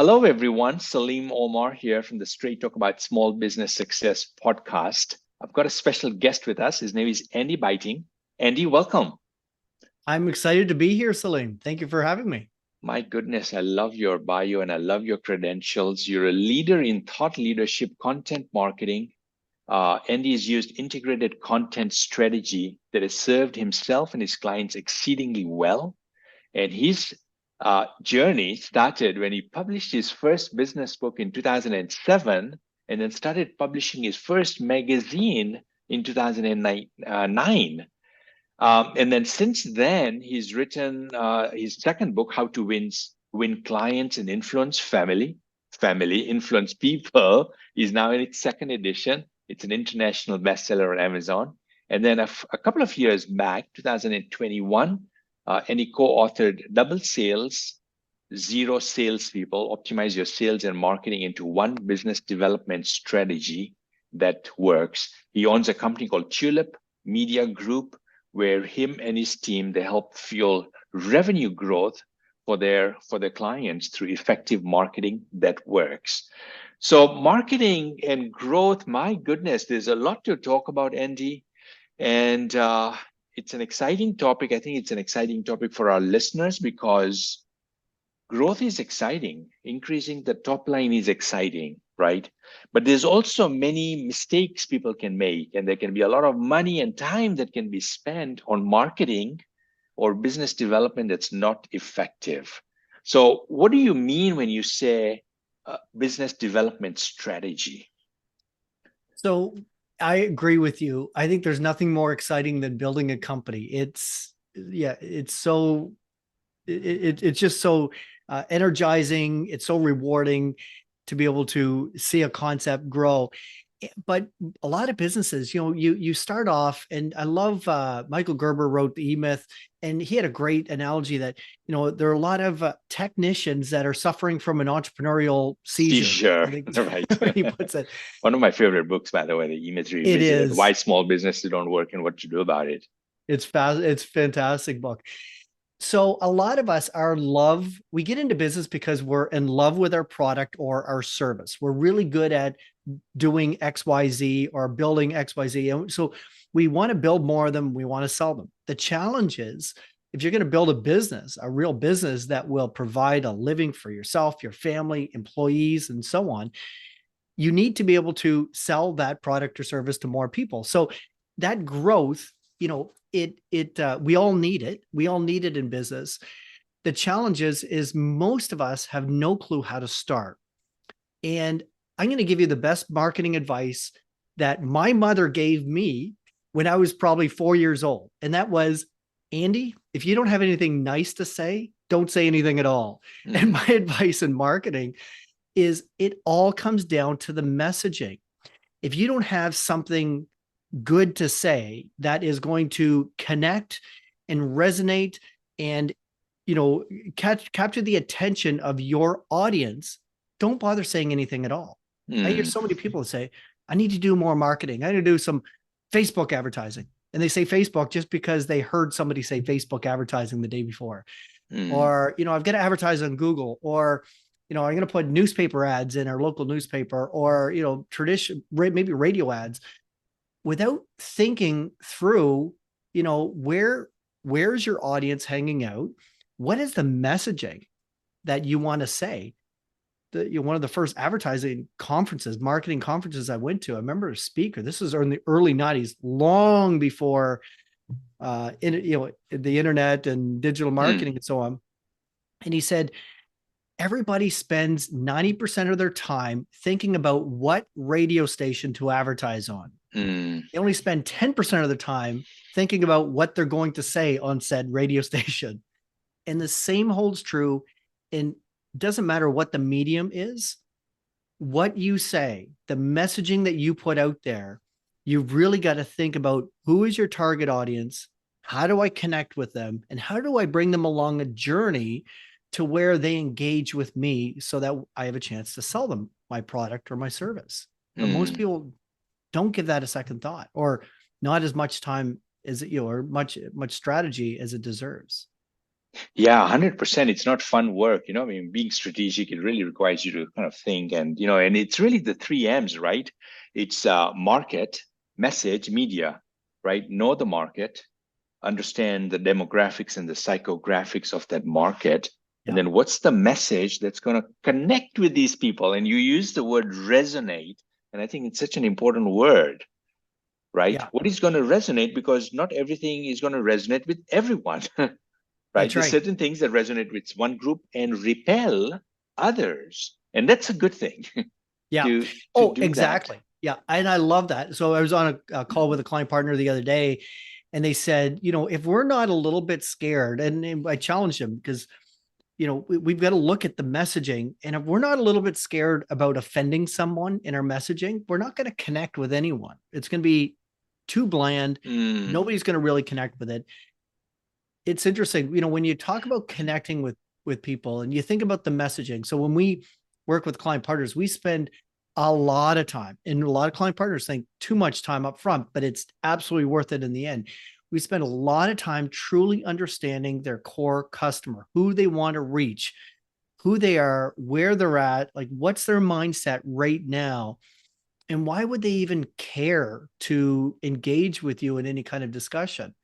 Hello, everyone. Salim Omar here from the Straight Talk About Small Business Success podcast. I've got a special guest with us. His name is Andy Biting. Andy, welcome. I'm excited to be here, Salim. Thank you for having me. My goodness, I love your bio and I love your credentials. You're a leader in thought leadership, content marketing. Andy has used integrated content strategy that has served himself and his clients exceedingly well. And his journey started when he published his first business book in 2007 and then started publishing his first magazine in 2009. And then since then, he's written his second book, How to Win Clients and Influence Family, Influence People, is now in its second edition. It's an international bestseller on Amazon. And then a couple of years back, 2021, and he co-authored Double Sales, Zero Salespeople, Optimize Your Sales and Marketing into One Business Development Strategy that Works. He owns a company called Tulip Media Group, where him and his team, they help fuel revenue growth for their clients through effective marketing that works. So marketing and growth, my goodness, there's a lot to talk about, Andy. And it's an exciting topic. I think it's an exciting topic for our listeners because growth is exciting. Increasing the top line is exciting, right? But there's also many mistakes people can make, and there can be a lot of money and time that can be spent on marketing or business development that's not effective. So, what do you mean when you say business development strategy? So I agree with you. I think there's nothing more exciting than building a company. It's just so energizing. It's so rewarding to be able to see a concept grow. But a lot of businesses, you start off, and I love Michael Gerber wrote the E-Myth, and he had a great analogy that, there are a lot of technicians that are suffering from an entrepreneurial seizure. I Seizure, think right? he puts it. One of my favorite books, by the way, the E-Myth It Revisited: Why is. Small Businesses Don't Work and What to Do About It. It's fast. It's a fantastic book. So a lot of us we get into business because we're in love with our product or our service. We're really good at doing XYZ or building XYZ. And so we want to build more of them. We want to sell them. The challenge is, if you're going to build a business, a real business that will provide a living for yourself, your family, employees, and so on, you need to be able to sell that product or service to more people. So that growth, we all need it. We all need it in business. The challenge is most of us have no clue how to start. And I'm going to give you the best marketing advice that my mother gave me when I was probably 4 years old. And that was, Andy, if you don't have anything nice to say, don't say anything at all. And my advice in marketing is it all comes down to the messaging. If you don't have something good to say that is going to connect and resonate and capture the attention of your audience, don't bother saying anything at all. I hear so many people say, I need to do more marketing. I need to do some Facebook advertising. And they say Facebook just because they heard somebody say Facebook advertising the day before. Or, I've got to advertise on Google, or, I'm going to put newspaper ads in our local newspaper, or, maybe radio ads, without thinking through, where's your audience hanging out? What is the messaging that you want to say? One of the first advertising conferences, marketing conferences I went to, I remember a speaker. This was in the early 90s, long before the internet and digital marketing and so on. And he said, everybody spends 90% of their time thinking about what radio station to advertise on. They only spend 10% of the time thinking about what they're going to say on said radio station. And the same holds true in, doesn't matter what the medium is, what you say, the messaging that you put out there, you've really got to think about who is your target audience, how do I connect with them, and how do I bring them along a journey to where they engage with me so that I have a chance to sell them my product or my service. But most people don't give that a second thought, or not as much time as or much strategy as it deserves. Yeah, 100%. It's not fun work. I mean, being strategic, it really requires you to kind of think and it's really the three M's, right? It's market, message, media, right? Know the market, understand the demographics and the psychographics of that market. And Yeah. then what's the message that's going to connect with these people? And you use the word resonate. And I think it's such an important word, right? Yeah. What is going to resonate? Because not everything is going to resonate with everyone. Right? That's There's right. certain things that resonate with one group and repel others, and that's a good thing Yeah. to Oh, do that. exactly. Yeah. And I love that. So I was on a call with a client partner the other day, and they said, if we're not a little bit scared, and I challenged them because, we've got to look at the messaging. And if we're not a little bit scared about offending someone in our messaging, we're not going to connect with anyone. It's going to be too bland. Mm, Nobody's going to really connect with it. It's interesting, when you talk about connecting with people and you think about the messaging. So when we work with client partners, we spend a lot of time, and a lot of client partners think too much time up front, but it's absolutely worth it in the end. We spend a lot of time truly understanding their core customer, who they want to reach, who they are, where they're at, like what's their mindset right now, and why would they even care to engage with you in any kind of discussion.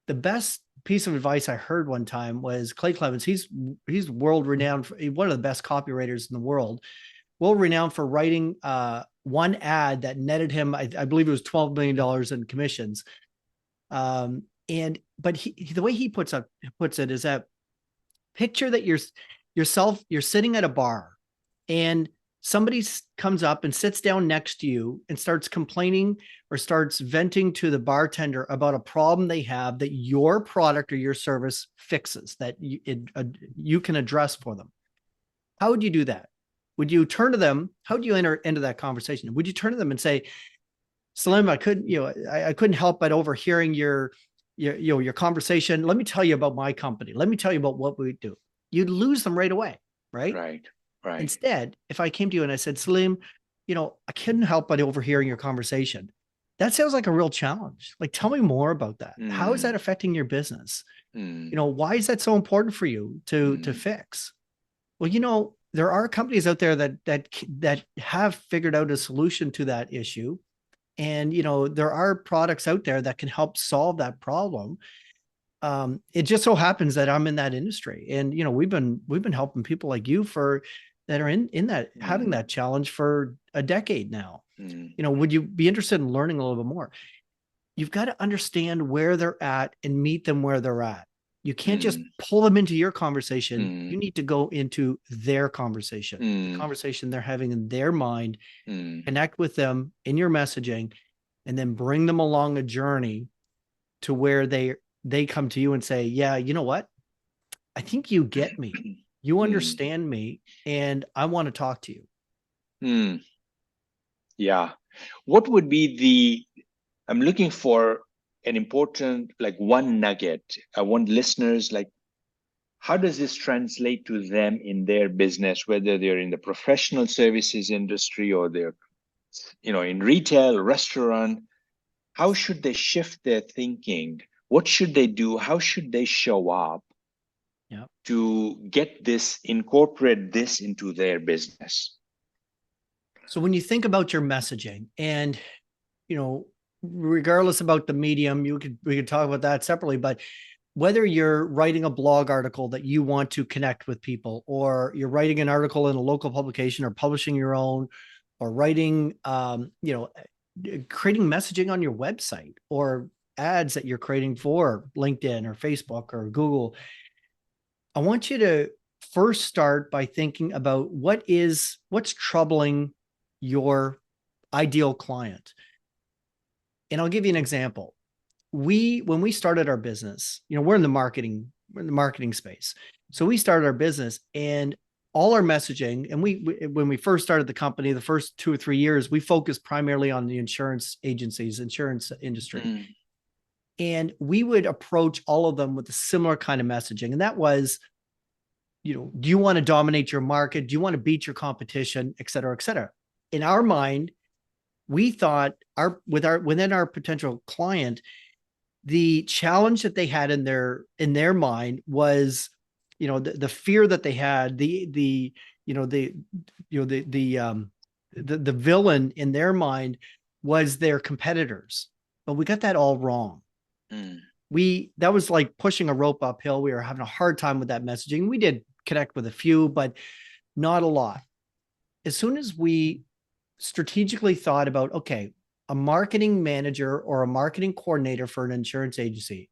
The best piece of advice I heard one time was Clay Clemens. He's world renowned, one of the best copywriters in the world, world renowned for writing one ad that netted him, I believe it was $12 million in commissions. But the way he puts it is that picture that you're sitting at a bar, and somebody comes up and sits down next to you and starts complaining or starts venting to the bartender about a problem they have that your product or your service fixes, that you can address for them. How would you do that? Would you turn to them? How would you enter into that conversation? Would you turn to them and say, Salim, I couldn't help but overhearing your conversation. Let me tell you about my company. Let me tell you about what we do. You'd lose them right away, right? right, right. Instead, if I came to you and I said, Salim, I couldn't help but overhearing your conversation. That sounds like a real challenge. Like, tell me more about that. How is that Mm, affecting your business? mm, Why is that so important for you to mm, fix? Well, there are companies out there that have figured out a solution to that issue. And, there are products out there that can help solve that problem. It just so happens that I'm in that industry, and we've been helping people like you that are in that, having mm, that challenge for a decade now. mm, Would you be interested in learning a little bit more? You've got to understand where they're at and meet them where they're at. You can't just mm, pull them into your conversation. mm, You need to go into their conversation, the mm, conversation they're having in their mind, mm. connect with them in your messaging, and then bring them along a journey to where they come to you and say, yeah, you know what? I think you get me. You Mm, understand me, and I want to talk to you. mm. Yeah. What would be I'm looking for an important, like one nugget. I want listeners, like, how does this translate to them in their business, whether they're in the professional services industry or they're, in retail, restaurant? How should they shift their thinking? What should they do? How should they show up Yeah. to get this, incorporate this into their business? So when you think about your messaging, and you know, regardless about the medium, we could talk about that separately, but whether you're writing a blog article that you want to connect with people, or you're writing an article in a local publication, or publishing your own, or writing, creating messaging on your website, or ads that you're creating for LinkedIn or Facebook or Google, I want you to first start by thinking about what's troubling your ideal client. And I'll give you an example. When we started our business, we're in the marketing space. So we started our business, and all our messaging, and when we first started the company, the first 2 or 3 years, we focused primarily on the insurance agencies, insurance industry. Mm, And we would approach all of them with a similar kind of messaging. And that was, do you want to dominate your market? Do you want to beat your competition, et cetera, et cetera? In our mind, we thought within our potential client, the challenge that they had in their mind was, the fear that they had, the you know the you know the villain in their mind was their competitors. But we got that all wrong. Mm. That was like pushing a rope uphill. We were having a hard time with that messaging. We did connect with a few, but not a lot. As soon as we strategically thought about, okay, a marketing manager or a marketing coordinator for an insurance agency,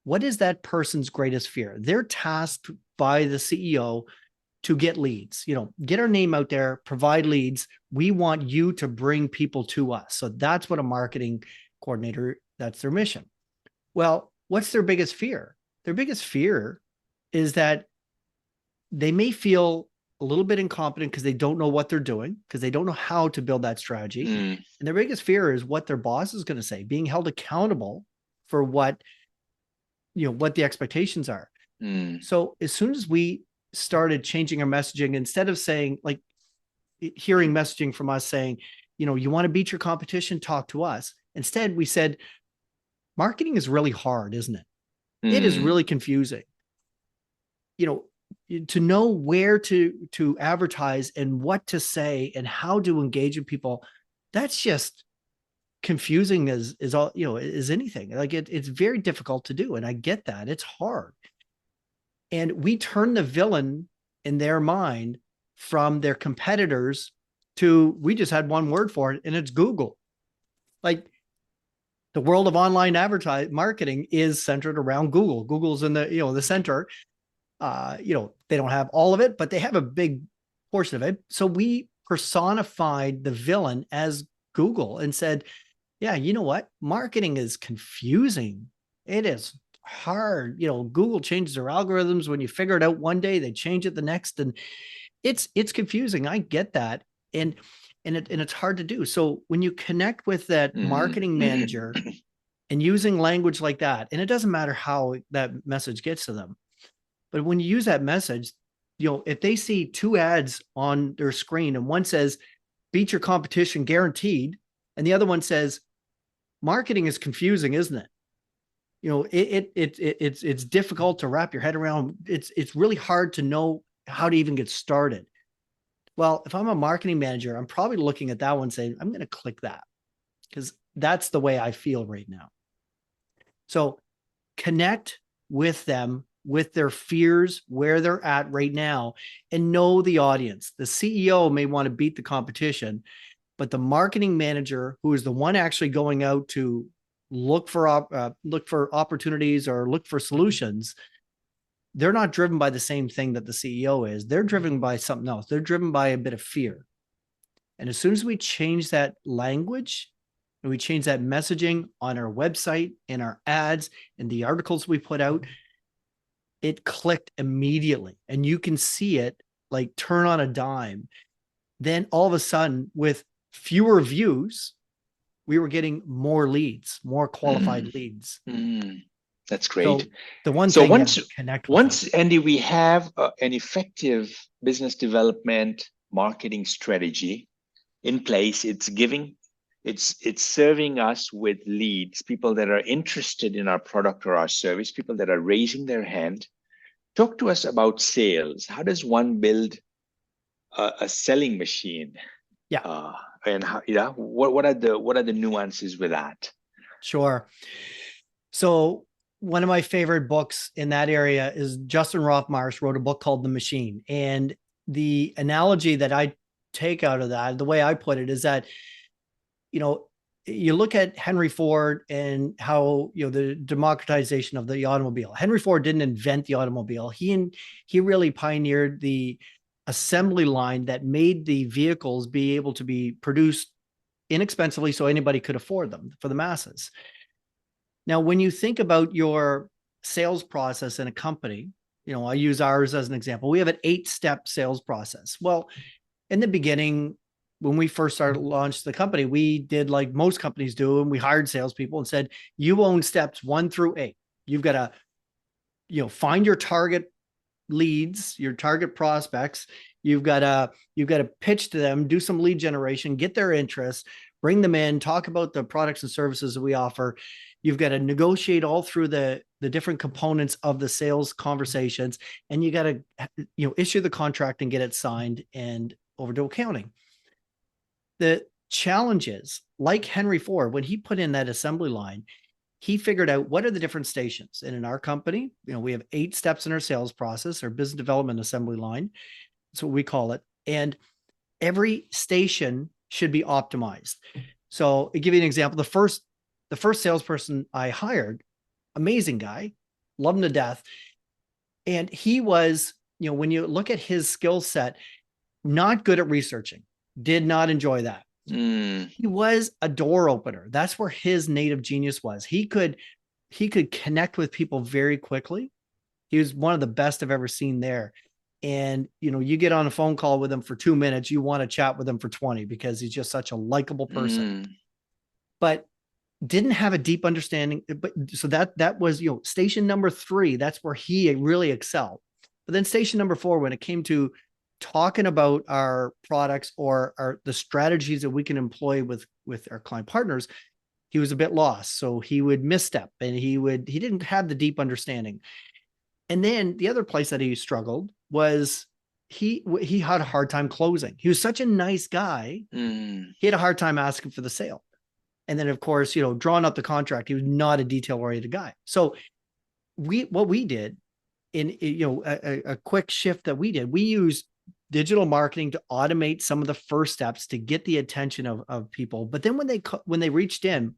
what is that person's greatest fear? They're tasked by the CEO to get leads, get our name out there, provide leads. We want you to bring people to us. So that's what a marketing coordinator, that's their mission. Well, what's their biggest fear? Their biggest fear is that they may feel a little bit incompetent because they don't know what they're doing, because they don't know how to build that strategy. Mm. And their biggest fear is what their boss is going to say, being held accountable for what the expectations are. Mm. So as soon as we started changing our messaging, instead of saying, like, hearing messaging from us saying, you want to beat your competition, talk to us. Instead, we said, marketing is really hard, isn't it? It is really confusing. To know where to advertise and what to say and how to engage with people, that's just confusing as all, as anything. Like it's very difficult to do. And I get that. It's hard. And we turn the villain in their mind from their competitors to, we just had one word for it, and it's Google. Like, the world of online marketing is centered around Google. Google's in the center. They don't have all of it, but they have a big portion of it. So we personified the villain as Google and said, yeah, you know what? Marketing is confusing. It is hard. Google changes their algorithms. When you figure it out one day, they change it the next. And it's confusing. I get that. And it's hard to do. So when you connect with that marketing manager and using language like that, and it doesn't matter how that message gets to them, but when you use that message, if they see two ads on their screen and one says, beat your competition guaranteed, and the other one says, marketing is confusing, isn't it? It's difficult to wrap your head around. It's really hard to know how to even get started. Well, if I'm a marketing manager, I'm probably looking at that one saying, I'm going to click that because that's the way I feel right now. So connect with them, with their fears, where they're at right now, and know the audience. The CEO may want to beat the competition, but the marketing manager, who is the one actually going out to look for opportunities or look for solutions, they're not driven by the same thing that the CEO is. They're driven by something else. They're driven by a bit of fear. And as soon as we change that language and we change that messaging on our website, in our ads, and the articles we put out, it clicked immediately. And you can see it like turn on a dime. Then all of a sudden, with fewer views, we were getting more leads, more qualified leads. That's great. So the one so thing, once, connect with once them. Andy, we have an effective business development marketing strategy in place, it's serving us with leads, people that are interested in our product or our service, people that are raising their hand. Talk to us about sales. How does one build a selling machine? Yeah. And how, what are the nuances with that? Sure. So one of my favorite books in that area is Justin Rothmarsh wrote a book called The Machine. And the analogy that I take out of that, the way I put it, is that, you look at Henry Ford and how, the democratization of the automobile. Henry Ford didn't invent the automobile. He really pioneered the assembly line that made the vehicles be able to be produced inexpensively so anybody could afford them for the masses. Now, when you think about your sales process in a company, I use ours as an example. We have an 8-step sales process. Well, in the beginning, when we first started launch the company, we did like most companies do, and we hired salespeople and said, you own steps 1 through 8. You've got to, find your target leads, your target prospects. You've got to pitch to them, do some lead generation, get their interest, bring them in, talk about the products and services that we offer. You've got to negotiate all through the different components of the sales conversations, and you got to, issue the contract and get it signed and over to accounting. The challenge is, like Henry Ford, when he put in that assembly line, he figured out what are the different stations. And in our company, we have 8 steps in our sales process, our business development assembly line. That's what we call it. And every station should be optimized. So I'll give you an example. The first salesperson I hired, amazing guy, love him to death. And he was, when you look at his skill set, not good at researching, did not enjoy that. He was a door opener. That's where his native genius was. He could connect with people very quickly. He was one of the best I've ever seen there. And, you get on a phone call with him for 2 minutes, you want to chat with him for 20 because he's just such a likable person. But didn't have a deep understanding. But so that was, station number 3, that's where he really excelled. But then station number 4, when it came to talking about our products or the strategies that we can employ with our client partners, he was a bit lost. So he would misstep and he didn't have the deep understanding. And then the other place that he struggled was he had a hard time closing. He was such a nice guy. He had a hard time asking for the sale. And then, of course, drawing up the contract, he was not a detail-oriented guy. So what we did in, a quick shift that we did, we used digital marketing to automate some of the first steps to get the attention of people. But then when they reached in,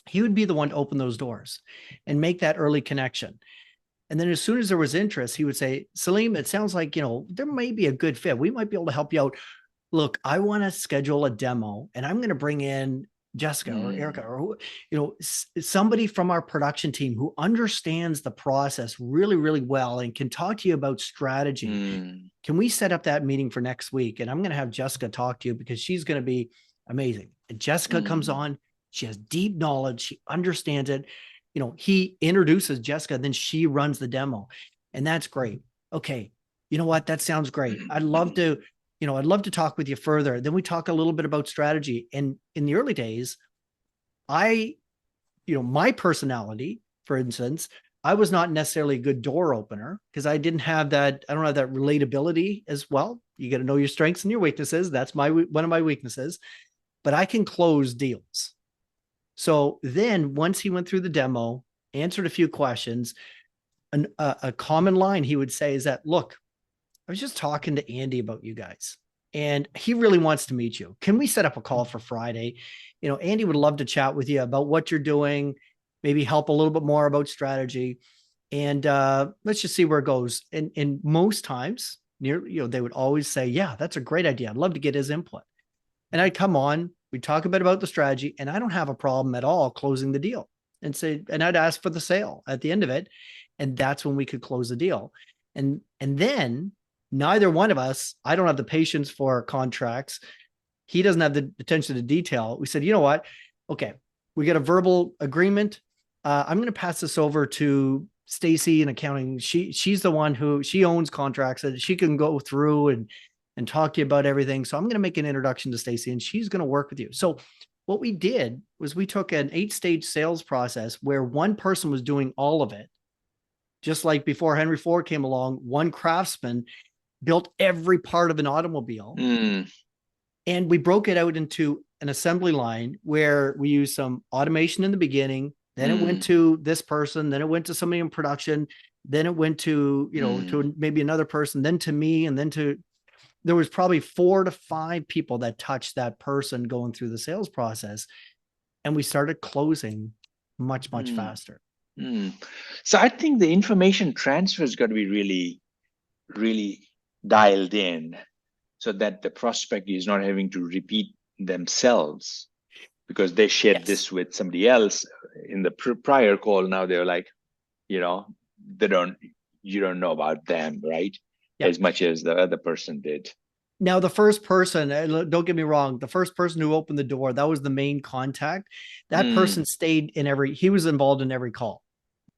he would be the one to open those doors and make that early connection. And then as soon as there was interest, he would say, Salim, it sounds like, there may be a good fit. We might be able to help you out. Look, I want to schedule a demo and I'm going to bring in Jessica or Erica or somebody from our production team who understands the process really, really well and can talk to you about strategy. Can we set up that meeting for next week? And I'm going to have Jessica talk to you because she's going to be amazing. And Jessica comes on, she has deep knowledge. She understands it. He introduces Jessica, then she runs the demo, and that's great. Okay. You know what? That sounds great. I'd love to talk with you further. Then we talk a little bit about strategy. And in the early days, my personality, for instance, I was not necessarily a good door opener because I don't have that relatability as well. You got to know your strengths and your weaknesses. That's one of my weaknesses, but I can close deals. So then once he went through the demo, answered a few questions, a common line he would say is that, look, I was just talking to Andy about you guys and he really wants to meet you. Can we set up a call for Friday? Andy would love to chat with you about what you're doing, maybe help a little bit more about strategy. And let's just see where it goes. And most times they would always say, yeah, that's a great idea. I'd love to get his input. And I'd come on, we'd talk a bit about the strategy, and I don't have a problem at all closing the deal and I'd ask for the sale at the end of it. And that's when we could close the deal. And then neither one of us, I don't have the patience for contracts. He doesn't have the attention to detail. We said, you know what? Okay, we got a verbal agreement. I'm going to pass this over to Stacy in accounting. She's the one who she owns contracts and she can go through and talk to you about everything. So I'm going to make an introduction to Stacy and she's going to work with you. So what we did was we took an 8-stage sales process where one person was doing all of it. Just like before Henry Ford came along, one craftsman built every part of an automobile. And we broke it out into an assembly line where we used some automation in the beginning. Then it went to this person. Then it went to somebody in production. Then it went to, to maybe another person, then to me, and then there was probably 4 to 5 people that touched that person going through the sales process. And we started closing much, much faster. So I think the information transfer has got to be really, really dialed in so that the prospect is not having to repeat themselves because they shared this with somebody else in the prior call. Now they're like, you don't know about them, right? As much as the other person did. Now, the first person, don't get me wrong, the first person who opened the door, that was the main contact. That person stayed he was involved in every call.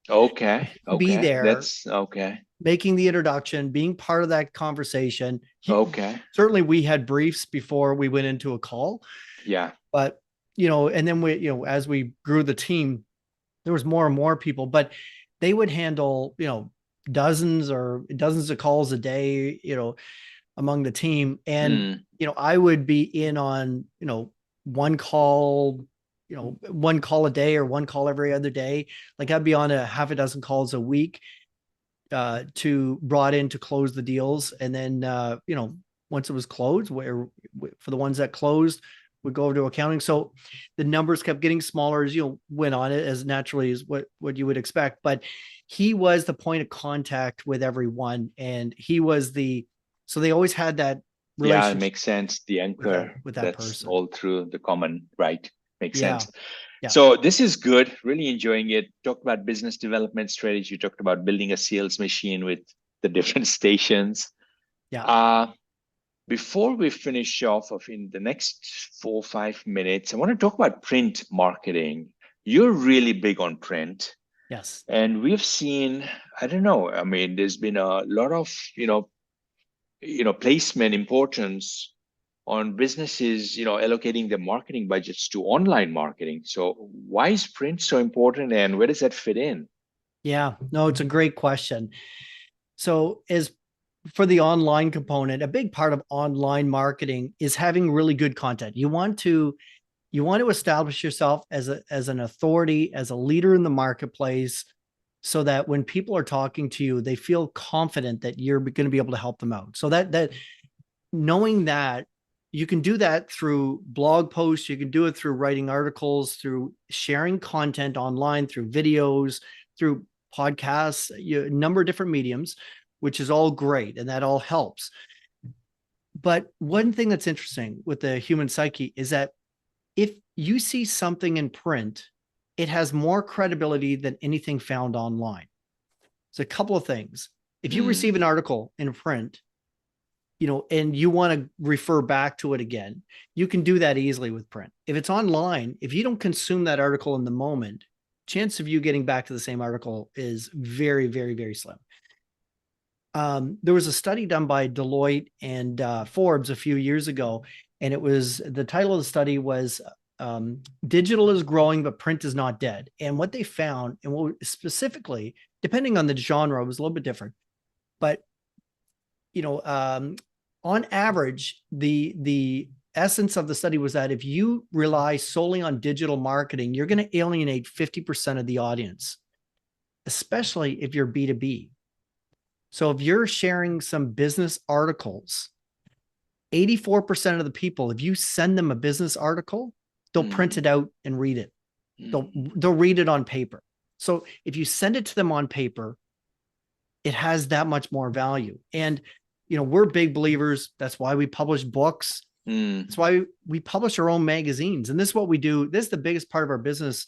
Okay. Be there. That's okay. Making the introduction, being part of that conversation. Certainly we had briefs before we went into a call. Yeah. But, and then we, as we grew the team, there was more and more people, but they would handle, dozens or dozens of calls a day, among the team. And, Mm, I would be in on, one call a day or one call every other day. Like I'd be on a half a dozen calls a week to brought in to close the deals. And then, once it was closed, where for the ones that closed, would go over to accounting. So the numbers kept getting smaller as you went on it, as naturally as what you would expect. But he was the point of contact with everyone, and he was so they always had that yeah, it relationship makes sense. The anchor with that that's person. all through the common, right? Makes Yeah, sense. yeah, So this is good. Really enjoying it. Talked about business development strategy. Talked about building a sales machine with the different stations. yeah. Uh, Before we finish off of in the next 4 or 5 minutes, I want to talk about print marketing. You're really big on print, Yes. and we've seen, I don't know, I mean, there's been a lot of, placement importance on businesses, allocating their marketing budgets to online marketing. So why is print so important and where does that fit in? Yeah. No, it's a great question. So as for the online component, a big part of online marketing is having really good content. You want to establish yourself as an authority, as a leader in the marketplace, so that when people are talking to you, they feel confident that you're going to be able to help them out. So that knowing that you can do that through blog posts, you can do it through writing articles, through sharing content online, through videos, through podcasts, a number of different mediums, which is all great and that all helps. But one thing that's interesting with the human psyche is that if you see something in print, it has more credibility than anything found online. So a couple of things. If you Mm, receive an article in print, and you want to refer back to it again, you can do that easily with print. If it's online, if you don't consume that article in the moment, chance of you getting back to the same article is very, very, very slim. There was a study done by Deloitte and Forbes a few years ago, and the title of the study was "Digital is Growing, but Print is Not Dead." And what they found, and what specifically, depending on the genre, was a little bit different, but on average, the essence of the study was that if you rely solely on digital marketing, you're going to alienate 50% of the audience, especially if you're B2B. So if you're sharing some business articles, 84% of the people, if you send them a business article, they'll print mm, it out and read it. They'll mm, they'll read it on paper. So if you send it to them on paper, it has that much more value. And we're big believers. That's why we publish books. mm. That's why we publish our own magazines. And this is what we do. This is the biggest part of our business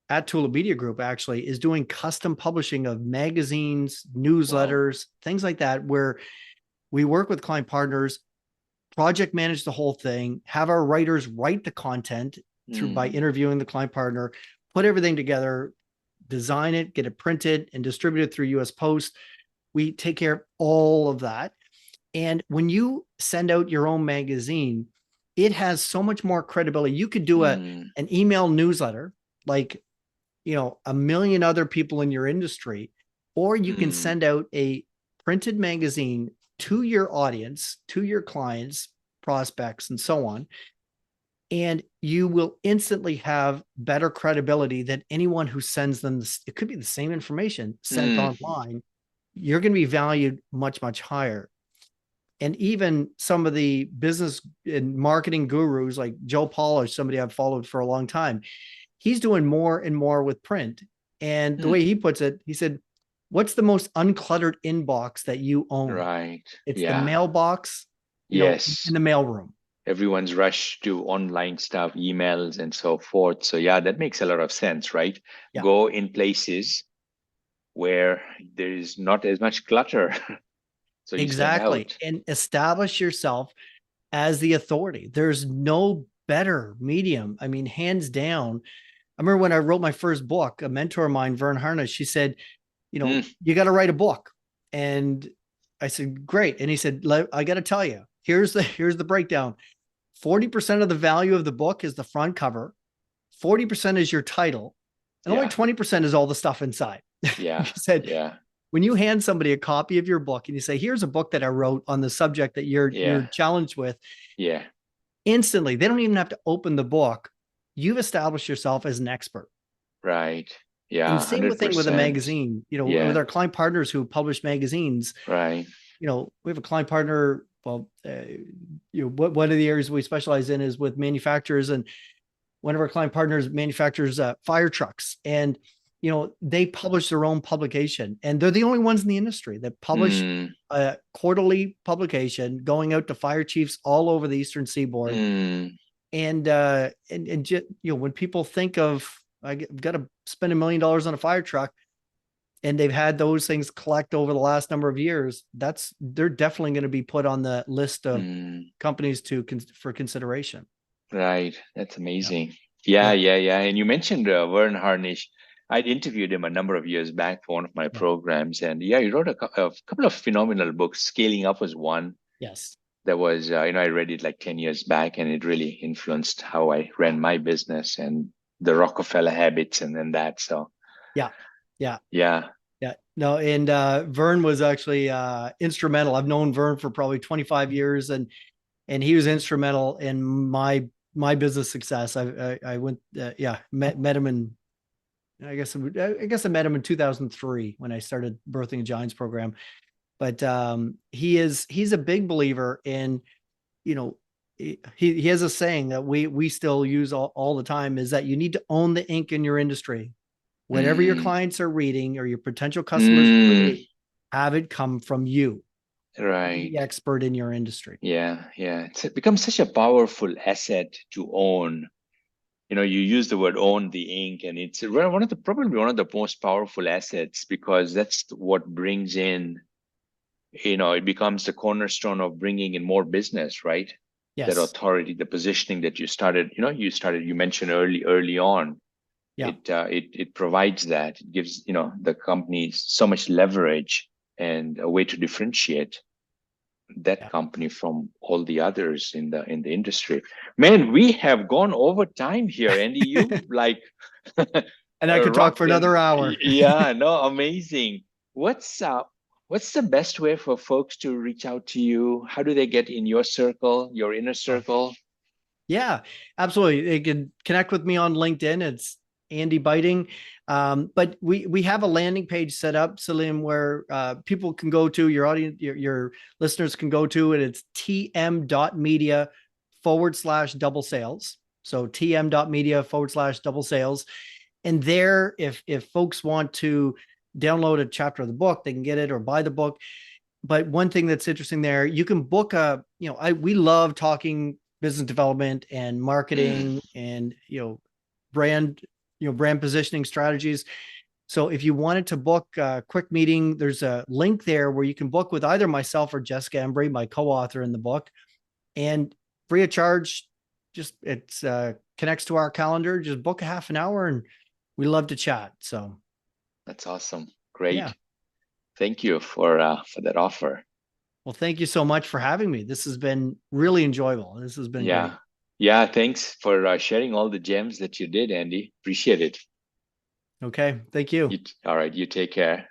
at Tula Media Group, actually, is doing custom publishing of magazines, Wow. newsletters, things like that, where we work with client partners, project manage the whole thing, have our writers write the content by Mm, interviewing the client partner, put everything together, design it, get it printed, and distribute it through US Post. We take care of all of that. And when you send out your own magazine, it has so much more credibility. You could do mm, an email newsletter like, a million other people in your industry, or you can mm, send out a printed magazine to your audience, to your clients, prospects, and so on. And you will instantly have better credibility than anyone who sends them. It could be the same information sent mm. online. You're going to be valued much, much higher. And even some of the business and marketing gurus like Joe Polish, somebody I've followed for a long time, he's doing more and more with print. And the Mm. way he puts it, he said, "What's the most uncluttered inbox that you own? Right. It's the Yeah. mailbox, in Yes. the mailroom." Everyone's rushed to online stuff, emails, and so forth. So, yeah, that makes a lot of sense, right? Yeah, Go in places where there is not as much clutter. So you stand exactly. out. And establish yourself as the authority. There's no better medium. I mean, hands down. I remember when I wrote my first book, a mentor of mine, Vern Harnish, she said, Mm, you got to write a book. And I said, great. And he said, I got to tell you, here's the breakdown. 40% of the value of the book is the front cover. 40% is your title. And only 20% is all the stuff inside. Yeah. You said, Yeah. when you hand somebody a copy of your book and you say, here's a book that I wrote on the subject that you're Yeah. challenged with, Yeah. instantly, they don't even have to open the book. You've established yourself as an expert. Right. Yeah. And same thing with a 100%. magazine, with Yeah. our client partners who publish magazines. Right. We have a client partner. Well, one of the areas we specialize in is with manufacturers, and one of our client partners manufactures fire trucks, and they publish their own publication, and they're the only ones in the industry that publish a quarterly publication going out to fire chiefs all over the Eastern Seaboard. And when people think of, I've got to spend $1 million on a fire truck, and they've had those things collect over the last number of years, they're definitely going to be put on the list of companies for consideration. Right. That's amazing. Yeah. Yeah. And you mentioned Vern Harnish. I'd interviewed him a number of years back for one of my programs, and he wrote a couple of phenomenal books. Scaling Up was one. Yes. That was, I read it like 10 years back, and it really influenced how I ran my business and the Rockefeller habits and then that. So yeah. No, and Vern was actually instrumental. I've known Vern for probably 25 years, and he was instrumental in my business success. I went, met him in, I guess I met him in 2003 when I started Birthing Giants program. But he's a big believer in, he has a saying that we still use all the time, is that you need to own the ink in your industry. Whatever your clients are reading or your potential customers are reading, have it come from you. Right. Be the expert in your industry. Yeah. It's become such a powerful asset to own. You use the word own the ink, and it's probably one of the most powerful assets, because that's what brings in, it becomes the cornerstone of bringing in more business, right? Yes. That authority, the positioning that you started, you mentioned early on. Yeah. It provides that. It gives, the company so much leverage and a way to differentiate that company from all the others in the industry. Man, we have gone over time here, Andy. You like and I could talk for another hour. Yeah, no, amazing. What's the best way for folks to reach out to you? How do they get in your circle, your inner circle? Yeah, absolutely. They can connect with me on LinkedIn. It's Andy Biting. But we have a landing page set up, Salim, where people can go to, your audience, your listeners can go to, and it's tm.media/double sales. So tm.media/double sales. And there, if folks want to download a chapter of the book, they can get it, or buy the book. But one thing that's interesting there, you can book we love talking business development and marketing and, brand positioning strategies. So if you wanted to book a quick meeting, there's a link there where you can book with either myself or Jessica Embry, my co-author in the book, and free of charge. Just it's connects to our calendar. Just book a half an hour, and we love to chat. So that's awesome. Great. Yeah. Thank you for that offer. Well, thank you so much for having me. This has been really enjoyable. This has been great. Yeah. Thanks for sharing all the gems that you did, Andy. Appreciate it. Okay. Thank you. All right. You take care.